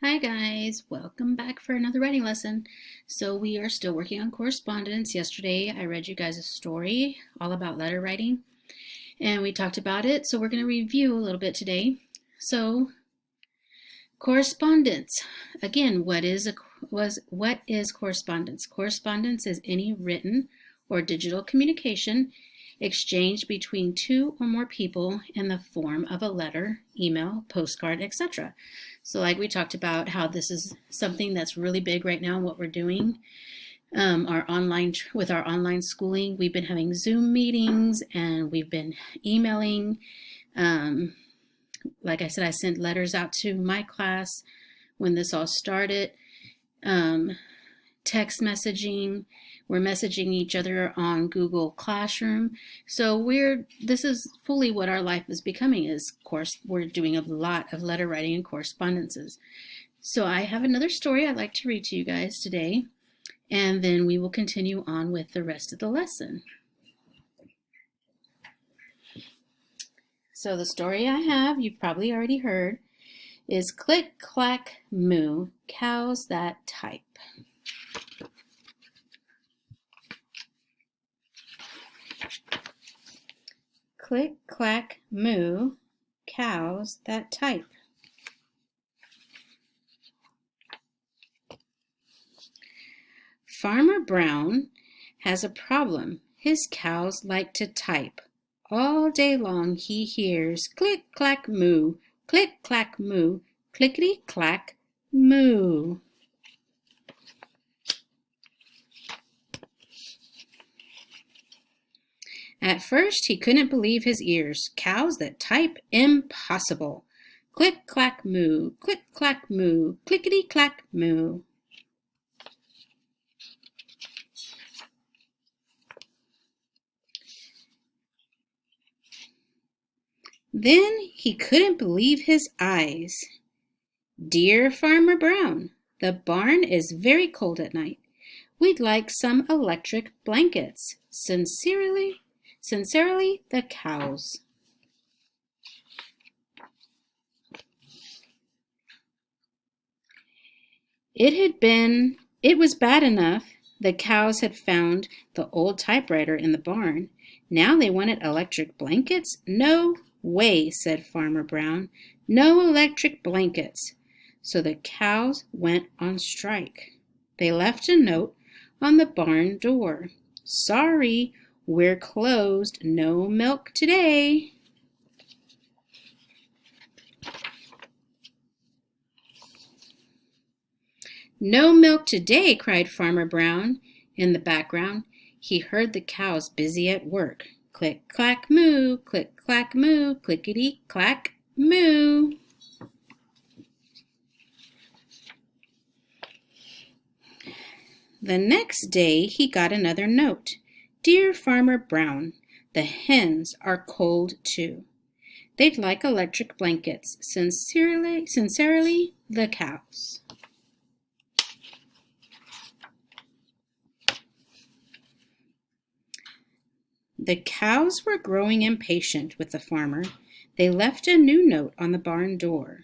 Hi guys, welcome back for another writing lesson. So we are still working on correspondence. Yesterday I read you guys a story all about letter writing and we talked about it. So we're going to review a little bit today. So correspondence. Again, what is correspondence? Correspondence is any written or digital communication exchanged between two or more people in the form of a letter, email, postcard, etc. So like we talked about how this is something that's really big right now, what we're doing. With our online schooling, we've been having Zoom meetings and we've been emailing. Like I said, I sent letters out to my class when this all started. Text messaging. We're messaging each other on Google Classroom. So this is fully what our life is becoming is, of course, we're doing a lot of letter writing and correspondences. So I have another story I'd like to read to you guys today, and then we will continue on with the rest of the lesson. So the story I have, you've probably already heard, is Click, Clack, Moo, Cows That Type. Click, clack, moo, cows that type. Farmer Brown has a problem. His cows like to type. All day long he hears click, clack, moo, click, clack, moo, clickety, clack, moo. At first he couldn't believe his ears. Cows that type? Impossible. Click, clack, moo, click, clack, moo, clickety, clack, moo. Then he couldn't believe his eyes. Dear Farmer Brown, the barn is very cold at night. We'd like some electric blankets. Sincerely, the cows. It was bad enough the cows had found the old typewriter in the barn. Now they wanted electric blankets? No way, said Farmer Brown. No electric blankets. So the cows went on strike. They left a note on the barn door. Sorry, we're closed. No milk today. No milk today, cried Farmer Brown. In the background, he heard the cows busy at work. Click, clack, moo, click, clack, moo, clickety, clack, moo. The next day he got another note. Dear Farmer Brown, the hens are cold too. They'd like electric blankets. Sincerely, the cows. The cows were growing impatient with the farmer. They left a new note on the barn door.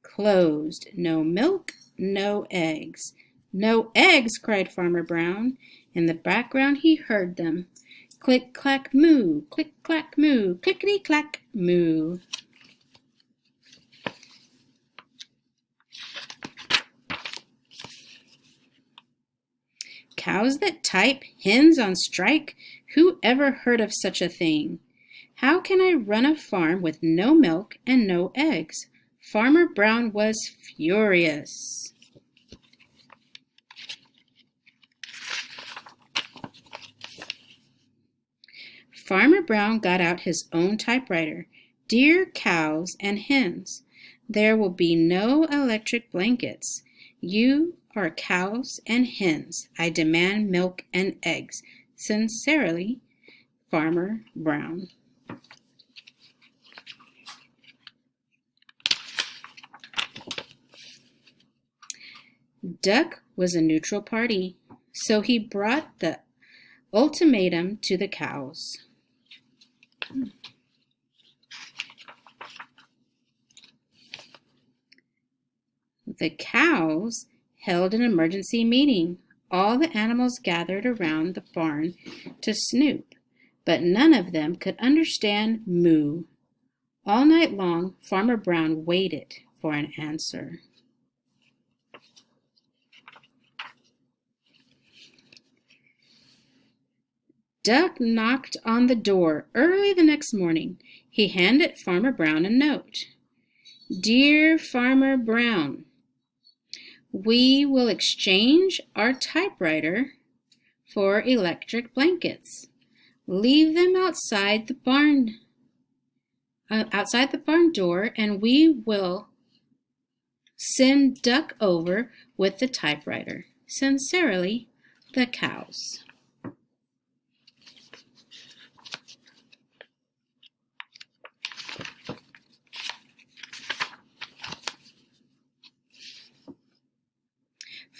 Closed. No milk, no eggs. No eggs, cried Farmer Brown. In the background he heard them. Click, clack, moo, click, clack, moo, clickety, clack, moo. Cows that type, hens on strike? Who ever heard of such a thing? How can I run a farm with no milk and no eggs? Farmer Brown was furious. Farmer Brown got out his own typewriter. Dear cows and hens, there will be no electric blankets. You are cows and hens. I demand milk and eggs. Sincerely, Farmer Brown. Duck was a neutral party, so he brought the ultimatum to the cows. The cows held an emergency meeting. All the animals gathered around the barn to snoop, but none of them could understand moo. All night long, Farmer Brown waited for an answer. Duck knocked on the door early the next morning. He handed Farmer Brown a note. Dear Farmer Brown, we will exchange our typewriter for electric blankets. Leave them outside the barn door, and we will send Duck over with the typewriter. Sincerely, the cows.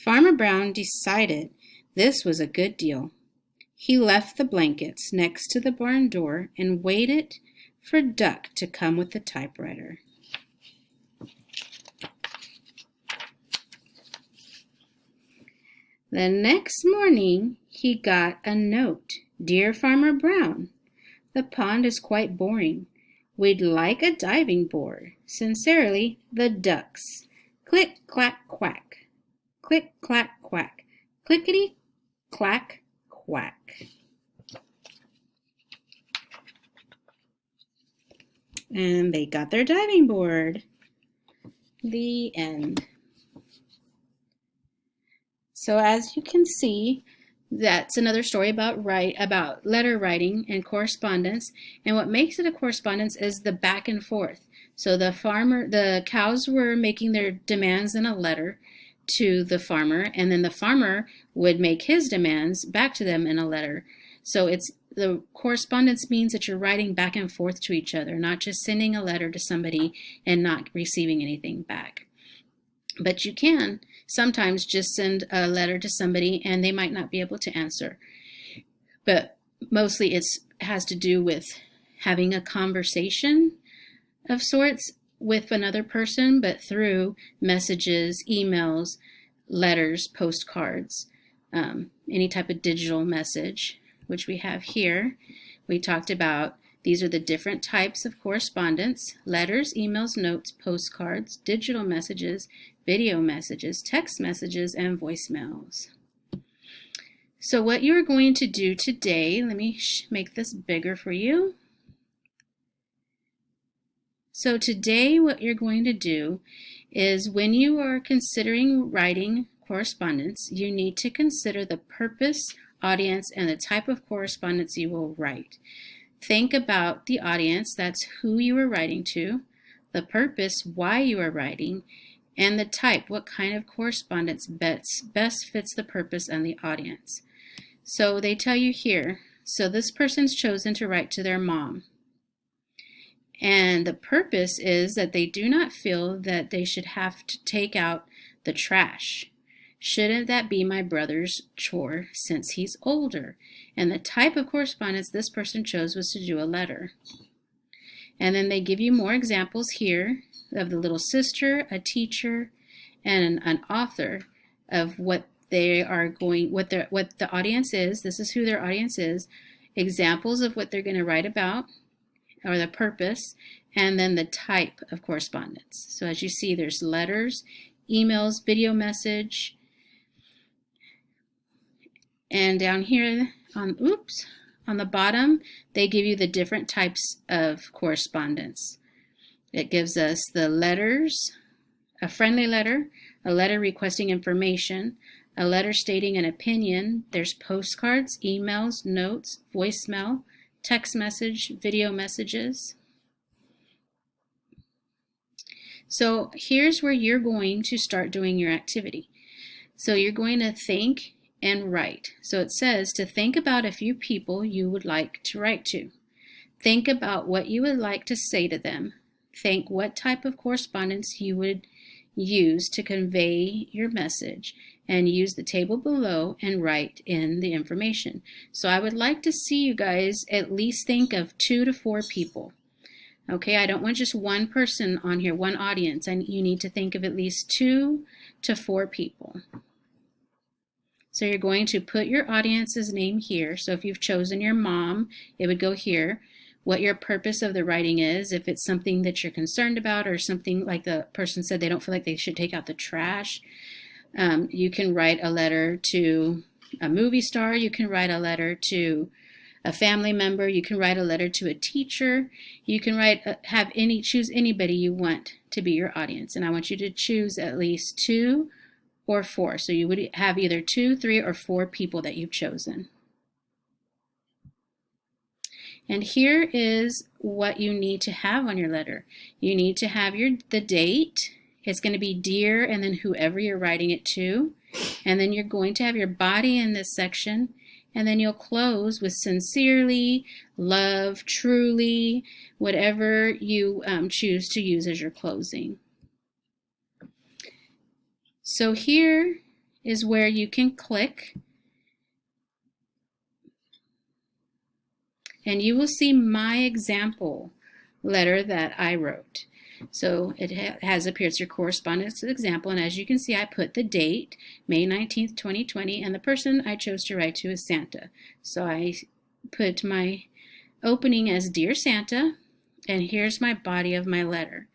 Farmer Brown decided this was a good deal. He left the blankets next to the barn door and waited for Duck to come with the typewriter. The next morning, he got a note. Dear Farmer Brown, the pond is quite boring. We'd like a diving board. Sincerely, the ducks. Click, clack, quack. Click, clack, quack. Clickety, clack, quack. And they got their diving board. The end. So as you can see, that's another story about letter writing and correspondence. And what makes it a correspondence is the back and forth. So the cows were making their demands in a letter to the farmer, and then the farmer would make his demands back to them in a letter. So the correspondence means that you're writing back and forth to each other, not just sending a letter to somebody and not receiving anything back. But you can sometimes just send a letter to somebody and they might not be able to answer. But mostly it has to do with having a conversation of sorts with another person, but through messages, emails, letters, postcards, any type of digital message, which we have here. We talked about these are the different types of correspondence: letters, emails, notes, postcards, digital messages, video messages, text messages, and voicemails. So what you're going to do today, let me make this bigger for you. So today what you're going to do is, when you are considering writing correspondence, you need to consider the purpose, audience, and the type of correspondence you will write. Think about the audience, that's who you are writing to, the purpose, why you are writing, and the type, what kind of correspondence best fits the purpose and the audience. So they tell you here, so this person's chosen to write to their mom. And the purpose is that they do not feel that they should have to take out the trash. Shouldn't that be my brother's chore since he's older? And the type of correspondence this person chose was to do a letter. And then they give you more examples here of the little sister, a teacher, and an author of what they are going, what the audience is. This is who their audience is. Examples of what they're going to write about, or the purpose, and then the type of correspondence. So as you see, there's letters, emails, video message, and down here on the bottom, they give you the different types of correspondence. It gives us the letters, a friendly letter, a letter requesting information, a letter stating an opinion. There's postcards, emails, notes, voicemail, text message, video messages. So here's where you're going to start doing your activity. So you're going to think and write. So it says to think about a few people you would like to write to. Think about what you would like to say to them. Think what type of correspondence you would use to convey your message, and use the table below and write in the information. So I would like to see you guys at least think of 2 to 4 people. Okay, I don't want just one person on here, one audience. And you need to think of at least 2 to 4 people. So you're going to put your audience's name here. So if you've chosen your mom, it would go here. What your purpose of the writing is, if it's something that you're concerned about or something like the person said they don't feel like they should take out the trash. You can write a letter to a movie star. You can write a letter to a family member. You can write a letter to a teacher. You can choose anybody you want to be your audience. And I want you to choose at least 2 or 4. So you would have either 2, 3, or 4 people that you've chosen. And here is what you need to have on your letter. You need to have the date. It's going to be dear and then whoever you're writing it to. And then you're going to have your body in this section. And then you'll close with sincerely, love, truly, whatever you choose to use as your closing. So here is where you can click and you will see my example letter that I wrote. So it has appeared as your correspondence example, and as you can see, I put the date, May 19th, 2020, and the person I chose to write to is Santa. So I put my opening as Dear Santa, and here's my body of my letter.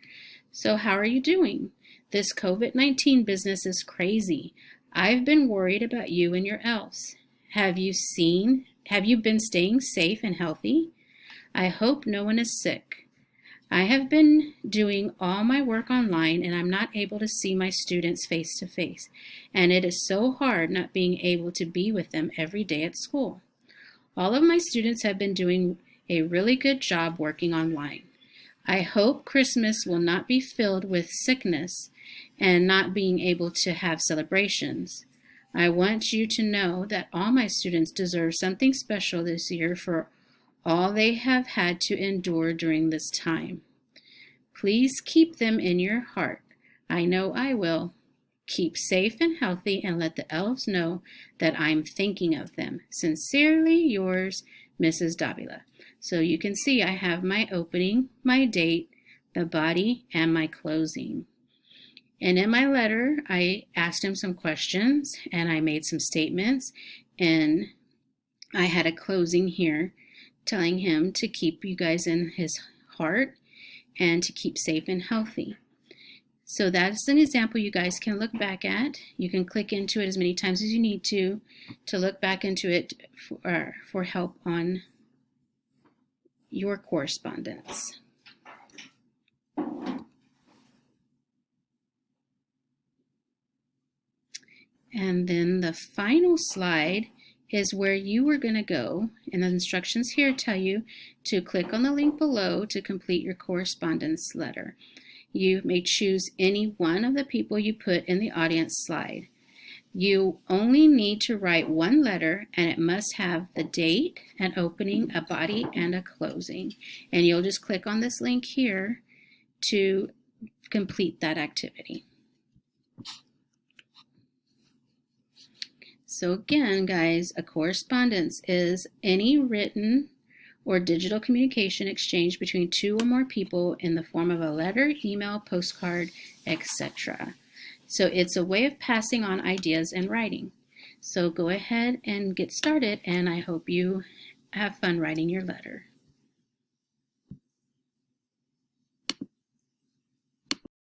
So how are you doing? This COVID-19 business is crazy. I've been worried about you and your elves. Have you been staying safe and healthy? I hope no one is sick. I have been doing all my work online and I'm not able to see my students face to face. And it is so hard not being able to be with them every day at school. All of my students have been doing a really good job working online. I hope Christmas will not be filled with sickness and not being able to have celebrations. I want you to know that all my students deserve something special this year for all they have had to endure during this time. Please keep them in your heart. I know I will. Keep safe and healthy and let the elves know that I'm thinking of them. Sincerely yours, Mrs. Davila. So you can see I have my opening, my date, the body, and my closing. And in my letter, I asked him some questions and I made some statements, and I had a closing here telling him to keep you guys in his heart and to keep safe and healthy. So that's an example you guys can look back at. You can click into it as many times as you need to look back into it for help on your correspondence. And then the final slide is where you are going to go, and the instructions here tell you to click on the link below to complete your correspondence letter. You may choose any one of the people you put in the audience slide. You only need to write one letter, and it must have the date, an opening, a body, and a closing. And you'll just click on this link here to complete that activity. So again, guys, a correspondence is any written or digital communication exchange between 2 or more people in the form of a letter, email, postcard, etc. So it's a way of passing on ideas in writing. So go ahead and get started, and I hope you have fun writing your letter.